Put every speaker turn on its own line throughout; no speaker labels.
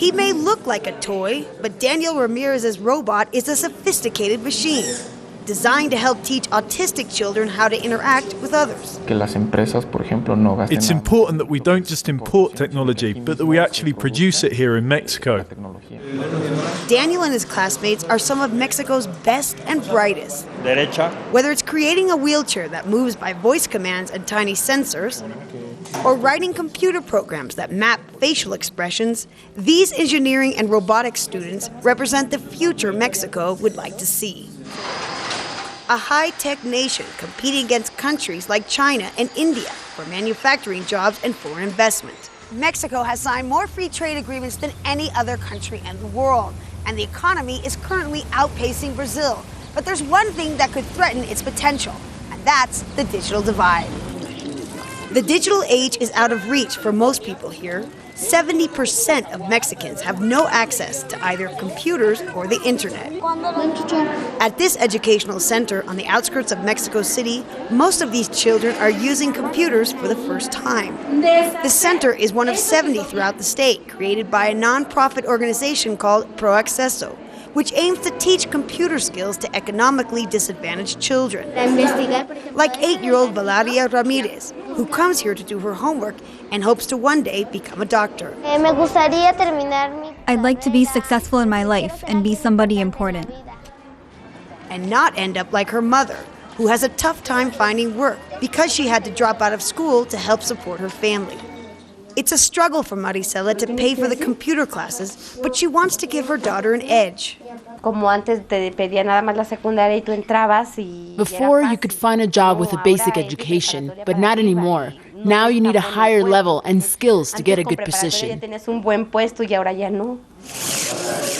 He may look like a toy, but Daniel Ramirez's robot is a sophisticated machine, designed to help teach autistic children how to interact with others.
It's important that we don't just import technology, but that we actually produce it here in Mexico.
Daniel and his classmates are some of Mexico's best and brightest. Whether it's creating a wheelchair that moves by voice commands and tiny sensors, or writing computer programs that map facial expressions, these engineering and robotics students represent the future Mexico would like to see. A high-tech nation competing against countries like China and India for manufacturing jobs and foreign investment. Mexico has signed more free trade agreements than any other country in the world, and the economy is currently outpacing Brazil. But there's one thing that could threaten its potential, and that's the digital divide. The digital age is out of reach for most people here. 70% of Mexicans have no access to either computers or the internet. At this educational center on the outskirts of Mexico City, most of these children are using computers for the first time. The center is one of 70 throughout the state, created by a nonprofit organization called Pro Acceso, which aims to teach computer skills to economically disadvantaged children. Like 8-year-old Valeria Ramirez, who comes here to do her homework and hopes to one day become a doctor.
I'd like to be successful in my life and be somebody important.
And not end up like her mother, who has a tough time finding work because she had to drop out of school to help support her family. It's a struggle for Maricela to pay for the computer classes, but she wants to give her daughter an edge.
Before, you could find a job with a basic education, but not anymore. Now you need a higher level and skills to get a good position.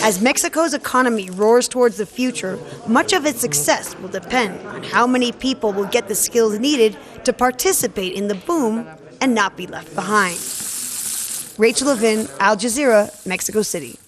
As Mexico's economy roars towards the future, much of its success will depend on how many people will get the skills needed to participate in the boom and not be left behind. Rachel Levin, Al Jazeera, Mexico City.